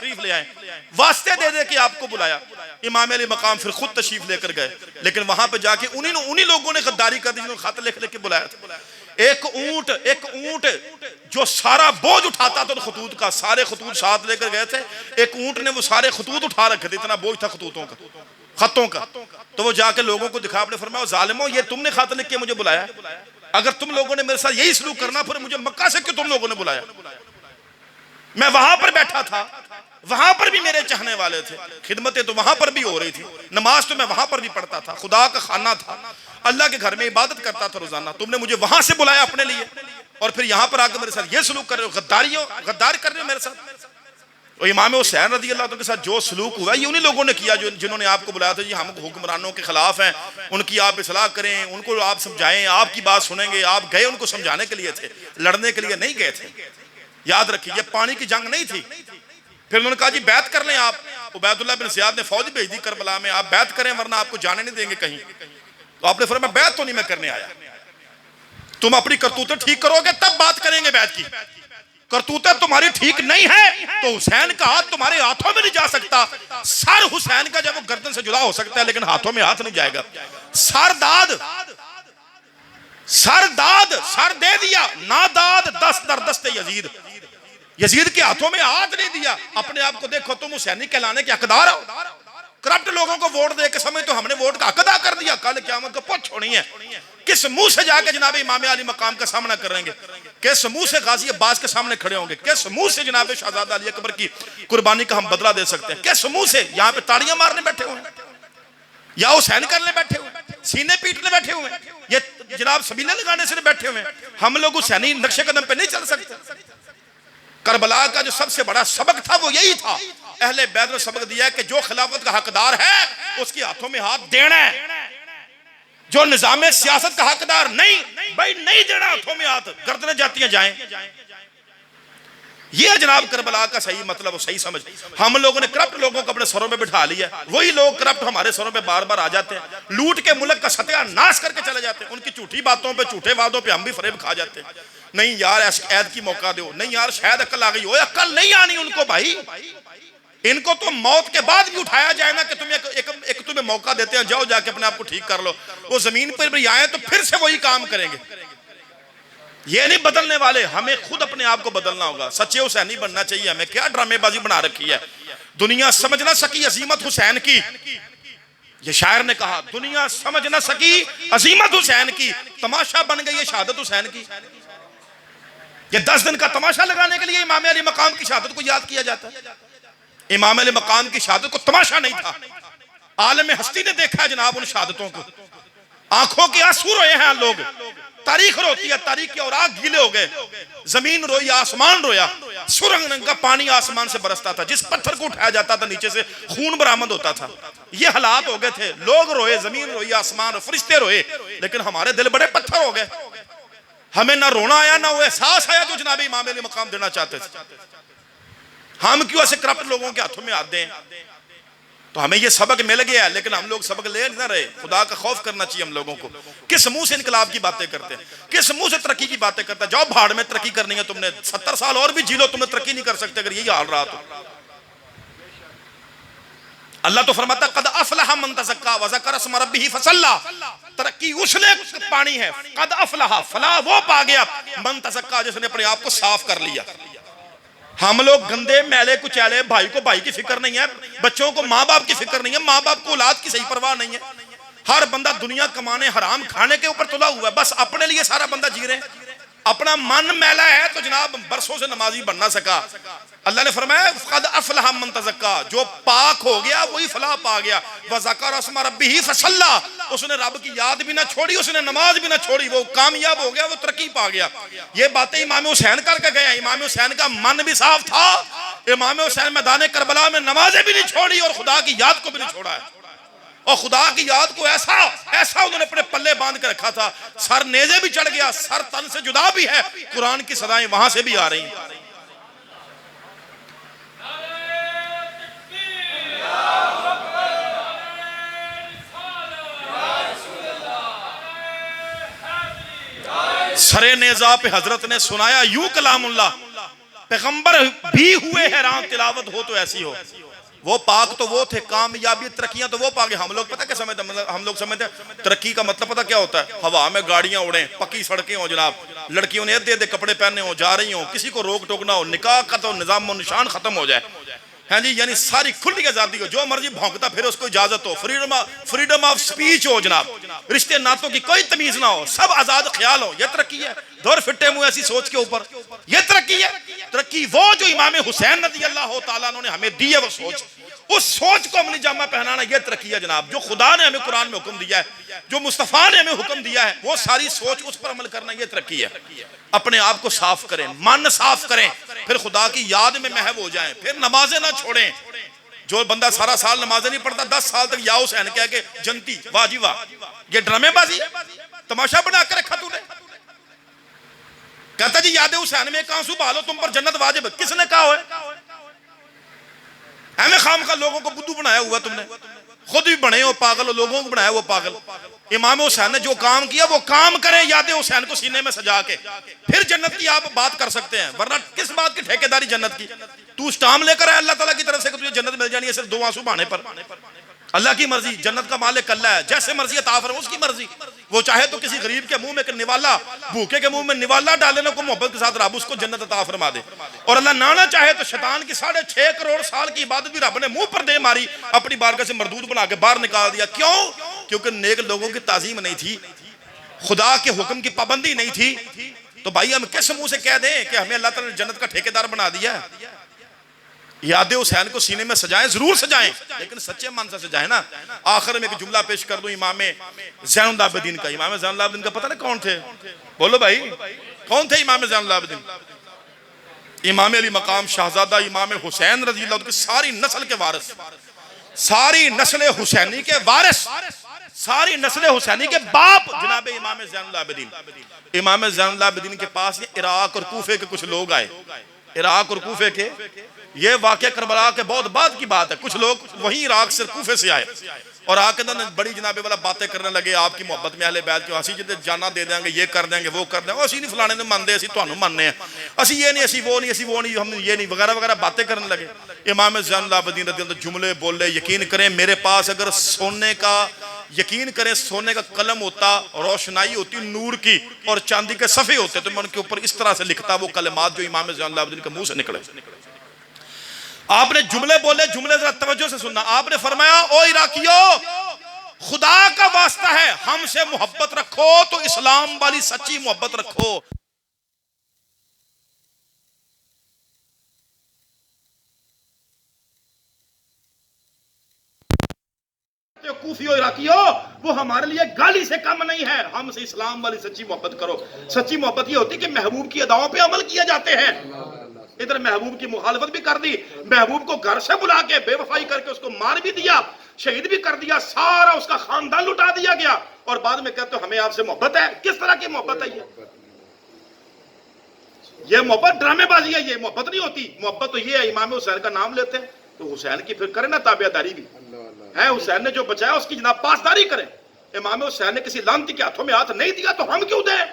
तशरीफ ले आए, वास्ते दे दे के आपको बुलाया। इमाम अली मकाम फिर खुद तशरीफ लेकर गए, लेकिन वहां पे जाके उन्हीं लोगों ने गद्दारी कर दी जिन्होंने खत लिख के बुलाया था। एक ऊंट जो सारा बोझ उठाता था खतूत का, सारे खतूत साथ लेकर गए थे, एक ऊंट ने वो सारे खतूत उठा रखे थे, इतना बोझ था खतूतों का, खतों का। तो वो जाके लोगों को दिखा, आपने फरमाया जालिमो ये तुमने खत लिख के मुझे बुलाया, अगर तुम लोगों ने मेरे साथ यही सलूक करना फिर मुझे मक्का से क्यों तुम लोगों ने बुलाया? मैं वहां पर बैठा था, वहां पर भी मेरे चाहने वाले थे, खिदमतें तो वहां पर भी हो रही थी, नमाज तो मैं वहां पर भी पढ़ता था, खुदा का खाना था, अल्लाह के घर में इबादत करता था रोजाना। तुमने मुझे वहां से बुलाया अपने लिए और फिर यहां पर आकर मेरे साथ ये सलूक कर रहे हो, गद्दार कर रहे हो मेरे साथ। और इमाम हुसैन रज़ी अल्लाह के साथ जो सलूक हुआ ये उन्हीं लोगों ने किया जिन्होंने आपको बुलाया था, जी हम हुक्मरानों के खिलाफ हैं, उनकी आप इस्लाह करें, उनको आप समझाएं, आपकी बात सुनेंगे। आप गए उनको समझाने के लिए थे, लड़ने के लिए नहीं गए थे। याद रखिए ये पानी की जंग नहीं थी। फिर उन्होंने कहा जी बैत कर लें आप, उबैदुल्लाह बिन ज़ियाद ने फौज भेज दी करबला में, आप बैत करें वरना आपको जाने नहीं देंगे कहीं। तो आपने फरमाया बैत तो नहीं मैं करने आया, तुम अपनी करतूतें ठीक करोगे तब बात करेंगे बैत की। करतूतें तुम्हारी ठीक नहीं है तो हुसैन का हाथ तुम्हारे हाथों में नहीं जा सकता। सर हुसैन का जब वो गर्दन से जुदा हो सकता है लेकिन हाथों में हाथ नहीं जाएगा। सर दे दिया ना दाद, 10 दरदस्ते यजीद के हाथों में हाथ नहीं दिया। अपने आप को देखो तुम हुसैनी कहलाने के हकदार हो। करप्ट लोगों को वोट दे के समय तो हमने वोट का हक अदा कर दिया, कल क़यामत को पुछ होनी है। किस मुंह से जाके जनाब इमाम अली मकाम का सामना करेंगे? किस मुंह से गाजी अब्बास के सामने खड़े होंगे? किस मुंह से जनाब शहजादा अली अकबर की कुर्बानी का हम बदला दे सकते हैं? किस मुंह से यहाँ पे ताड़ियां मारने बैठे हुए हैं या हुसैन करने बैठे हुए, सीने पीटने बैठे हुए, ये जनाब सबीले लगाने से बैठे हुए? हम लोग हुसैनी नक्शे कदम पे नहीं चल सकते। करबला का जो सबसे बड़ा सबक था वो यही था, अहले बैत ने सबक दिया कि जो खिलाफत का हकदार है उसके हाथों में हाथ देना है, जो निजाम सियासत का हकदार नहीं भाई नहीं देना हाथों में हाथ, गर्दनें जाती हैं जाएं। ये जनाब करबला का सही मतलब सही समझ। हम लोगों ने करप्ट लोगों को अपने सरों पे बिठा लिया, वही लोग करप्ट हमारे सरों पे बार बार आ जाते हैं, लूट के मुल्क का सत्यानाश करके चले जाते हैं। उनकी झूठी बातों पे झूठे वादों पे हम भी फरेब खा जाते हैं। नहीं यार ऐद की मौका दो, नहीं यार शायद अक्ल आ गई हो, अक्ल नहीं आनी उनको भाई। इनको तो मौत के बाद भी उठाया जाए ना कि तुम्हें एक तुम्हें मौका देते हैं, जाओ जाके अपने आप को ठीक कर लो। वो जमीन पर भी आए तो फिर से वही काम करेंगे। ये नहीं बदलने वाले, हमें खुद अपने आप को बदलना होगा। सच्चे हुसैनी बनना चाहिए हमें। क्या ड्रामेबाजी बना रखी है, दुनिया समझ ना सकी अजीमत हुसैन की। ये शायर ने कहा दुनिया समझ ना सकी अजीमत हुसैन की, तमाशा बन गई है शहादत हुसैन की। ये 10 दिन का तमाशा लगाने के लिए इमाम अली मकाम की शहादत को याद किया जाता है। इमाम अली मकाम की शहादत को तमाशा नहीं था, आलम हस्ती ने देखा है जनाब उन शहादतों को, आंखों के आंसू रोए हैं लोग। तारीख रोती है, तारीख के औराक गीले हो गए, जमीन रोई, आसमान रोया, सुरंग रंग का पानी आसमान से बरसता था, जिस पत्थर को उठाया जाता था नीचे से खून बरामद होता था। ये हालात हो गए थे, लोग रोए, जमीन रोई, आसमान, फरिश्ते रोए, लेकिन हमारे दिल बड़े पत्थर हो गए। हमें ना रोना आया ना वो एहसास आया जो जनाब इमाम अली मकाम देना चाहते थे। हम क्यों ऐसे करप्ट लोगों के हाथों में आते हैं? तो हमें ये सबक मिल गया, लेकिन हम लोग सबक ले ना रहे। खुदा का खौफ करना चाहिए हम लोगों को। किस मुंह से इनकलाब की बातें करते हैं, किस मुंह से तरक्की की बातें करते हैं? जाओ भाड़ में, तरक्की करनी है तुमने 70 साल और भी जी लो, तुमने तरक्की नहीं कर सकते अगर यही हाल रहा तो। अल्लाह तो फरमाता कद अफलह मन तज़क्का व ज़करा अस्म रब्बिही फसल्ला। तरक्की उसने पानी है, कद अफलह, फलाह वो पा गया, मन तज़क्का जिसने अपने आप को साफ कर लिया। हम लोग गंदे मैले कुचैले, भाई को भाई की फिक्र नहीं है, बच्चों को माँ बाप की फिक्र नहीं है, माँ बाप को औलाद की सही परवाह नहीं है। हर बंदा दुनिया कमाने हराम खाने के ऊपर तुला हुआ है, बस अपने लिए सारा बंदा जी रहे हैं। अपना मन मैला है तो जनाब बरसों से नमाजी बन ना सका। अल्लाह ने फरमाया क़द अफ़लह मन तज़क्का, जो पाक हो गया वही फलाह पा गया। व ज़करा अस्म रब्बिही फसल्ला, उसने रब की याद भी ना छोड़ी, उसने नमाज भी ना छोड़ी, वो कामयाब हो गया, वो तरक्की पा गया। ये बातें इमाम हुसैन करके गए। इमाम हुसैन का मन भी साफ था, इमाम हुसैन मैदान करबला में नमाजें भी नहीं छोड़ी और खुदा की याद को भी नहीं छोड़ा है। और खुदा की याद को ऐसा उन्होंने अपने पल्ले बांध के रखा था, सर नेज़े भी चढ़ गया, सर तन से जुदा भी है, कुरान की सदाएं वहां से भी आ रही हैं। सरे नेज़ा पे हजरत ने सुनाया यूं कलामुल्लाह, पैगंबर भी हुए हैरान, तिलावत हो तो ऐसी हो। वो पाक तो वो थे, कामयाबी तरक्कियां तो वो पाके। हम लोग पता क्या समझते, मतलब हम लोग समझते हैं तरक्की का मतलब पता क्या होता है, हवा में गाड़ियां उड़े, पक्की सड़कें हो जनाब, लड़कियों ने दे कपड़े पहने हो, जा रही हो, किसी को रोक टोक ना हो, निकाह का तो निजाम निशान खत्म हो जाए, है जी, यानी सारी खुली आजादी हो, जो मर्जी भौंकता फिर उसको इजाजत हो, फ्रीडम ऑफ स्पीच हो जनाब, रिश्ते नातों की कोई तमीज ना हो, सब आजाद ख्याल हो। यह तरक्की है। दौर फिट्टे मुंह ऐसी सोच के ऊपर, यह तरक्की है। तरक्की वो जो इमाम हुसैन रज़ी अल्लाह तआला ने हमें दी है, वो सोच, उस सोच को अमली जामा पहनाना, यह तरक्की है जनाब। जो खुदा ने हमें कुरान में हुक्म दिया है, जो मुस्तफ़ा ने हमें हुक्म दिया है, वो सारी सोच उस पर अमल करना, यह तरक्की है। अपने आप को साफ करें, मन साफ करें, फिर खुदा की याद में महव हो जाएं, फिर नमाजें ना छोड़ें। जो बंदा सारा साल नमाजें नहीं पढ़ता, 10 साल तक या हुसैन कह के जनती, वाह जी वाह, ये ड्रामेबाजी, तमाशा बना कर रखा तूने। कहता जी याद हुसैन में एक आंसू बहालो, तुम पर जन्नत वाजिब। किसने कहा है? हमें खाम का लोगों को बुद्धू बनाया हुआ तुमने, खुद भी बने हो पागल, हो लोगों को बनाया वो पागल। इमाम हुसैन ने जो काम किया वो काम करें, याद हुसैन को सीने में सजा के, फिर जन्नत की आप बात कर सकते हैं, वरना किस बात की ठेकेदारी जन्नत की? तू स्टाम लेकर आया अल्लाह ताला की तरफ से कि तुझे जन्नत मिल जानी है सिर्फ 2 आंसू बहाने पर। अल्लाह की मर्जी, जन्नत का मालिक अल्लाह है, जैसे मर्जी अता फरमाए, उसकी मर्जी। वो चाहे तो किसी गरीब के मुंह में एक निवाला, भूखे के मुंह में निवाला डाले ना, को मोहब्बत के साथ रब उसको जन्नत अता फरमा दे। और अल्लाह ना चाहे तो शैतान की 6.5 करोड़ साल की इबादत भी रब ने मुंह पर दे मारी, अपनी बारगाह से मरदूद बना के बाहर निकाल दिया। क्यों? क्योंकि नेक लोगों की ताजीम नहीं थी, खुदा के हुक्म की पाबंदी नहीं थी। तो भाई हम किस मुंह से कह दें कि हमें अल्लाह ताला ने जन्नत का ठेकेदार बना दिया? याद हुसैन को सीने में सजाएं, जरूर सजाएं, लेकिन सच्चे मन से सजाएं ना। आखिर में एक जुमला पेश कर दूं इमाम ज़ैनुल आबिदीन का। इमाम ज़ैनुल आबिदीन का पता ना कौन थे? बोलो भाई, कौन थे इमाम ज़ैनुल आबिदीन? इमाम अली मकाम शहजादा इमाम हुसैन रज़ी अल्लाह की सारी नस्ल के वारिस, सारी नस्ल हुसैनी के वारिस, सारी नस्ल हुसैनी के बाप जनाब इमाम ज़ैनुल आबिदीन। इमाम ज़ैनुल आबिदीन के पास इराक और कूफे के कुछ लोग आए। इराक और कूफे के, ये वाक़या करबला के बहुत बाद की बात है। कुछ लोग वहीं इराक से कूफे से आए और आके ना बड़ी जनाबे वाला बातें करने लगे, आपकी मोहब्बत में अहले बैत क्यों, असी जिते जाना दे देंगे, ये कर देंगे, वो कर देंगे, असी नहीं फलाने ने मानते, असी तुहानू मानने हैं, असी ये नहीं, असी वो नहीं, असी वो नहीं, हम ये नहीं, वगैरह वगैरह बातें करने लगे। इमाम ज़ैनुल आबिदीन रज़ी अल्लाह जुमले बोले, यकीन करें मेरे पास अगर सोने का, यकीन करें सोने का कलम होता, रोशनाई होती नूर की, और चांदी के सफ़े होते, तो मैं उनके ऊपर इस तरह से लिखता वो कलमात जो इमाम ज़ैनुल आबिदीन के मुंह से निकले। आपने जुमले बोले, जुमले जरा तवज्जो से सुनना। आपने फरमाया, ओ इराकियों, खुदा का वास्ता है, हमसे मोहब्बत रखो तो इस्लाम वाली सच्ची मोहब्बत रखो। कूफियों इराकियों, वो हमारे लिए गाली से कम नहीं है, हमसे इस्लाम वाली सच्ची मोहब्बत करो। सच्ची मोहब्बत ये होती है कि महबूब की अदाओं पे अमल किए जाते हैं। इधर महबूब की मुखालफत भी कर दी, महबूब को घर से बुला के बेवफाई करके उसको मार भी दिया, शहीद भी कर दिया, सारा उसका खानदान लुटा दिया गया, और बाद में कहते हो हमें आपसे मोहब्बत है। किस तरह की मोहब्बत है ये मोहब्बत ड्रामेबाजी है, ये मोहब्बत नहीं होती। मोहब्बत तो ये है, इमाम हुसैन का नाम लेते हैं तो हुसैन की फिर करें ना ताबियादारी भी है। हुसैन ने जो बचाया उसकी जनाब पासदारी करें। इमाम हुसैन ने किसी लानती के हाथों में हाथ नहीं दिया तो हम क्यों दें?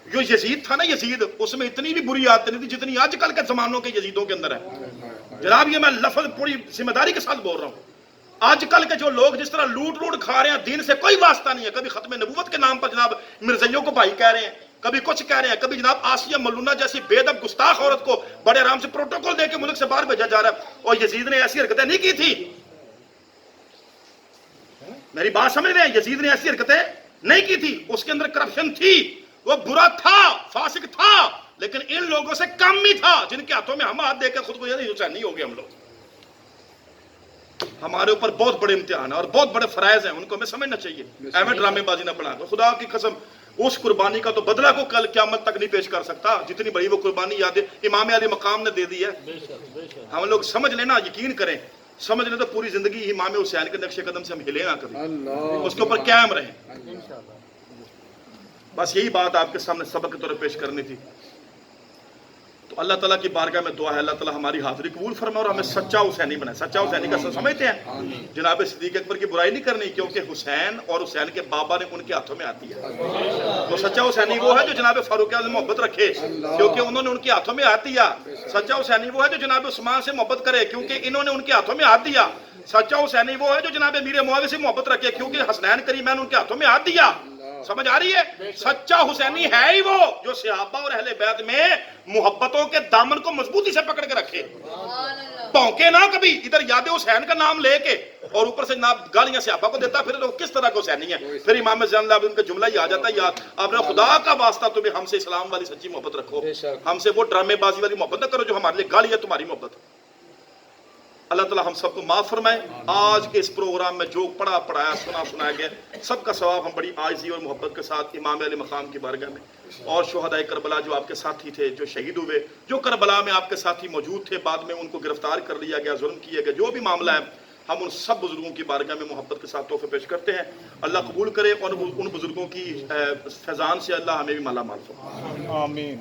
जो यजीद था ना, यजीद, उसमें इतनी भी बुरी आदत नहीं थी जितनी आजकल के जमानों के यजीदों के अंदर है। जनाब ये मैं लफ्ज पूरी जिम्मेदारी के साथ बोल रहा हूं। आजकल के जो लोग जिस तरह लूट खा रहे हैं, दीन से कोई वास्ता नहीं है। कभी खत्म नबूवत के नाम पर जनाब मिर्जइयों को भाई कह रहे हैं, कभी कुछ कह रहे हैं, कभी जनाब आसिया मलूना जैसी बेदब गुस्ताख औरत को बड़े आराम से प्रोटोकॉल देके मुल्क से बाहर भेजा जा रहा है। और यजीद ने ऐसी हरकतें नहीं की थी। मेरी बात समझ रहे हैं? यजीद ने ऐसी हरकतें नहीं की थी, उसके अंदर करप्शन थी, वो बुरा था, फासिक था, लेकिन इन लोगों से कम ही था जिनके हाथों में हम हाथ देकर खुद को हुसैन नहीं हो गए। हम लोग, हमारे ऊपर बहुत बड़े इम्तिहान है और बहुत बड़े फराइज हैं, उनको हमें समझना चाहिए। हमें ड्रामेबाजी ना बना दो। खुदा की कसम, उस कुर्बानी का तो बदला को कल क़यामत तक नहीं पेश कर सकता, जितनी बड़ी वो कुर्बानी याद इमाम अली मकाम ने दे दी है। हम लोग समझ लेना, यकीन करें, समझ लें तो पूरी जिंदगी इमाम हुसैन के नक्शे कदम से हम हिले ना कभी, उसके ऊपर कायम रहें। बस यही बात आपके सामने सबक के तौर पर पेश करनी थी। तो अल्लाह ताला की बारगाह में दुआ है, अल्लाह ताला हमारी हाजिरी कबूल फरमाए और हमें सच्चा हुसैनी बनाए। सच्चा हुसैनी का समझते हैं, जनाब सिद्दीक अकबर की बुराई नहीं करनी, क्योंकि हुसैन और हुसैन के बाबा ने उनके हाथों में आती है। तो सच्चा हुसैनी वो है जो जनाब फारूक आज़म मोहब्बत रखे, क्योंकि उन्होंने उनके हाथों में हाथ दिया। सच्चा हुसैनी वो है जो जनाब उस्मान से मोहब्बत करे, क्योंकि इन्होंने उनके हाथों में हाथ दिया। सच्चा हुसैनी वो है जो जनाब मीर मुआविया से मोहब्बत रखे, क्योंकि हसनैन करीमैन उनके हाथों में हाथ दिया। समझ आ रही है? सच्चा हुसैनी है ही वो जो सहाबा और अहले बैत में मोहब्बतों के दामन को मजबूती से पकड़ के रखे, भौंके ना कभी इधर याद हुसैन का नाम लेके और ऊपर से ना गालियां सहाबा को देता, फिर तो किस तरह का हुसैनी है? फिर इमाम ज़ैनुल आबिदीन का जुमला ही आ जाता है, याद आपने खुदा का वास्ता तुम्हें हमसे इस्लाम वाली सच्ची मोहब्बत रखो, हमसे वो ड्रामेबाजी वाली मोहब्बत न करो जो हमारे लिए गाली है तुम्हारी मोहब्बत। अल्लाह ताला हम सबको माफ फरमाए। आज के इस प्रोग्राम में जो पढ़ा पढ़ाया सुना सुनाया गया, सबका सवाब हम बड़ी आजिज़ी और मोहब्बत के साथ इमाम अली मकाम की बारगाह में और शुहदाए करबला जो आपके साथी थे, जो शहीद हुए, जो करबला में आपके साथी मौजूद थे, बाद में उनको गिरफ्तार कर लिया गया, जुल्म किया गया, जो भी मामला है, हम उन सब बुजुर्गों की बारगाह में मोहब्बत के साथ तोहफे पेश करते हैं। अल्लाह कबूल करे और उन बुजुर्गों की फैज़ान से अल्लाह हमें भी माला माल फरमाए। आमीन।